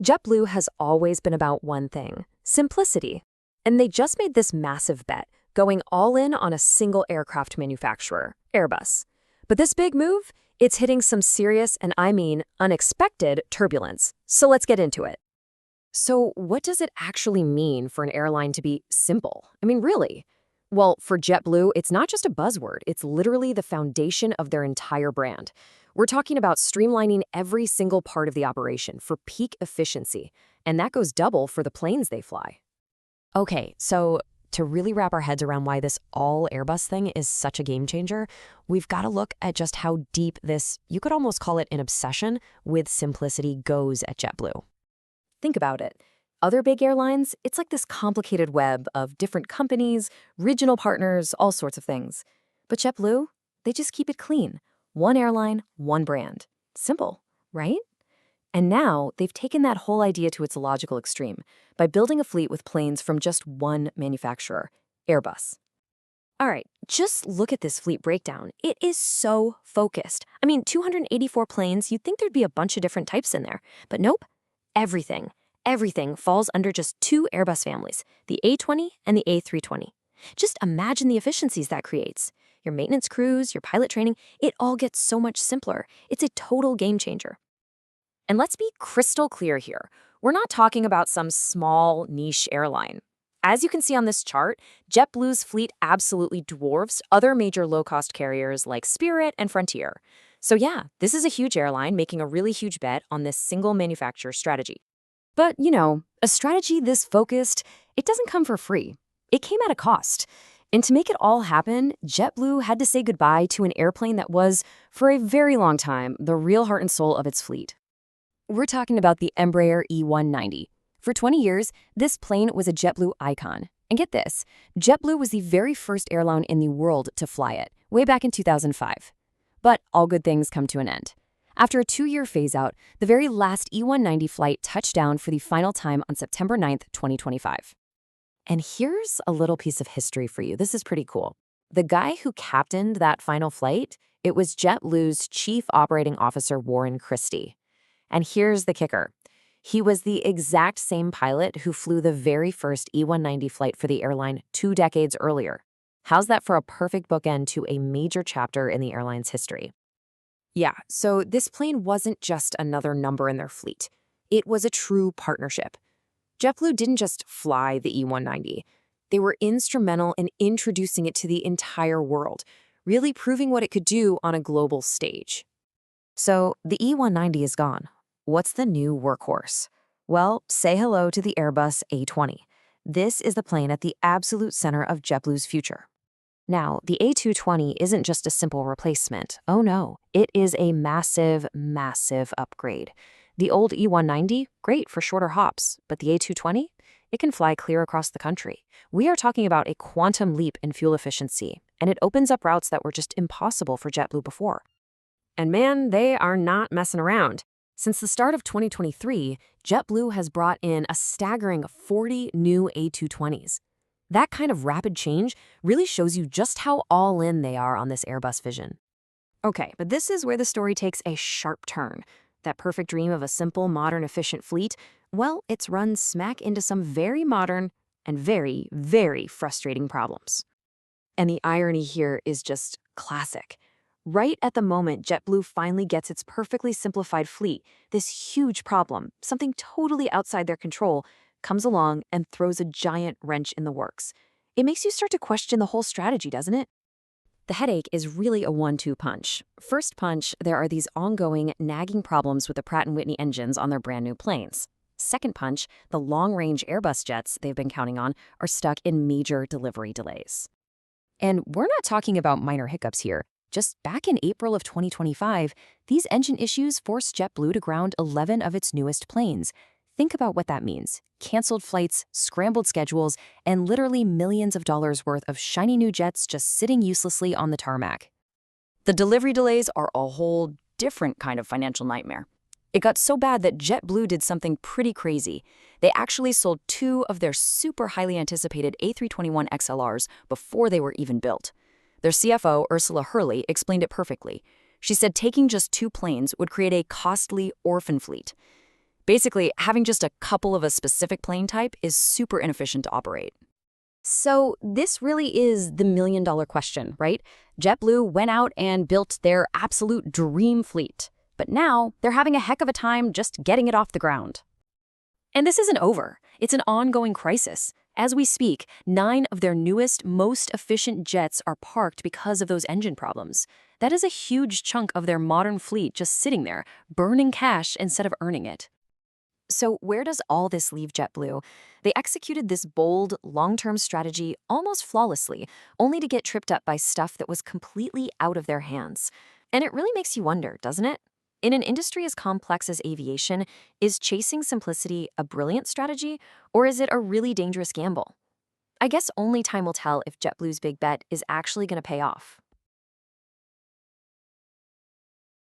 JetBlue has always been about one thing: simplicity. And they just made this massive bet, going all in on a single aircraft manufacturer, Airbus. But this big move, it's hitting some serious, and I mean unexpected, turbulence. So let's get into it. So what does it actually mean for an airline to be simple? I mean, really? Well, for JetBlue, it's not just a buzzword. It's literally the foundation of their entire brand. We're talking about streamlining every single part of the operation for peak efficiency, and that goes double for the planes they fly. Okay, so to really wrap our heads around why this all Airbus thing is such a game changer, we've got to look at just how deep this, you could almost call it an obsession with simplicity, goes at JetBlue. Think about it. Other big airlines, it's like this complicated web of different companies, regional partners, all sorts of things. But JetBlue, they just keep it clean. One airline, one brand. Simple, right? And now they've taken that whole idea to its logical extreme by building a fleet with planes from just one manufacturer, Airbus. All right, just look at this fleet breakdown. It is so focused. I mean, 284 planes, you'd think there'd be a bunch of different types in there. But nope, everything falls under just two Airbus families, the A220 and the A320. Just imagine the efficiencies that creates. Your maintenance crews, your pilot training, it all gets so much simpler. It's a total game changer. And let's be crystal clear here. We're not talking about some small niche airline. As you can see on this chart, JetBlue's fleet absolutely dwarfs other major low-cost carriers like Spirit and Frontier. So yeah, this is a huge airline making a really huge bet on this single manufacturer strategy. But, a strategy this focused, it doesn't come for free. It came at a cost. And to make it all happen, JetBlue had to say goodbye to an airplane that was, for a very long time, the real heart and soul of its fleet. We're talking about the Embraer E190. For 20 years, this plane was a JetBlue icon. And get this, JetBlue was the very first airline in the world to fly it, way back in 2005. But all good things come to an end. After a 2-year phase-out, the very last E190 flight touched down for the final time on September 9th, 2025. And here's a little piece of history for you. This is pretty cool. The guy who captained that final flight, it was JetBlue's Chief Operating Officer, Warren Christie. And here's the kicker. He was the exact same pilot who flew the very first E190 flight for the airline 2 decades earlier. How's that for a perfect bookend to a major chapter in the airline's history? Yeah, so this plane wasn't just another number in their fleet. It was a true partnership. JetBlue didn't just fly the E190. They were instrumental in introducing it to the entire world, really proving what it could do on a global stage. So the E190 is gone. What's the new workhorse? Well, say hello to the Airbus A220. This is the plane at the absolute center of JetBlue's future. Now, the A220 isn't just a simple replacement. Oh no, it is a massive, massive upgrade. The old E190, great for shorter hops, but the A220, it can fly clear across the country. We are talking about a quantum leap in fuel efficiency, and it opens up routes that were just impossible for JetBlue before. And man, they are not messing around. Since the start of 2023, JetBlue has brought in a staggering 40 new A220s. That kind of rapid change really shows you just how all in they are on this Airbus vision. Okay, but this is where the story takes a sharp turn. That perfect dream of a simple, modern, efficient fleet, well, it's run smack into some very modern and very, very frustrating problems. And the irony here is just classic. Right at the moment JetBlue finally gets its perfectly simplified fleet, this huge problem, something totally outside their control, comes along and throws a giant wrench in the works. It makes you start to question the whole strategy, doesn't it? The headache is really a 1-2 punch. First punch, there are these ongoing, nagging problems with the Pratt & Whitney engines on their brand new planes. Second punch, the long-range Airbus jets they've been counting on are stuck in major delivery delays. And we're not talking about minor hiccups here. Just back in April of 2025, these engine issues forced JetBlue to ground 11 of its newest planes. Think about what that means. Canceled flights, scrambled schedules, and literally millions of dollars worth of shiny new jets just sitting uselessly on the tarmac. The delivery delays are a whole different kind of financial nightmare. It got so bad that JetBlue did something pretty crazy. They actually sold 2 of their super highly anticipated A321 XLRs before they were even built. Their CFO, Ursula Hurley, explained it perfectly. She said taking just 2 planes would create a costly orphan fleet. Basically, having just a couple of a specific plane type is super inefficient to operate. So this really is the million-dollar question, right? JetBlue went out and built their absolute dream fleet. But now they're having a heck of a time just getting it off the ground. And this isn't over. It's an ongoing crisis. As we speak, 9 of their newest, most efficient jets are parked because of those engine problems. That is a huge chunk of their modern fleet just sitting there, burning cash instead of earning it. So where does all this leave JetBlue? They executed this bold, long-term strategy almost flawlessly, only to get tripped up by stuff that was completely out of their hands. And it really makes you wonder, doesn't it? In an industry as complex as aviation, is chasing simplicity a brilliant strategy, or is it a really dangerous gamble? I guess only time will tell if JetBlue's big bet is actually going to pay off.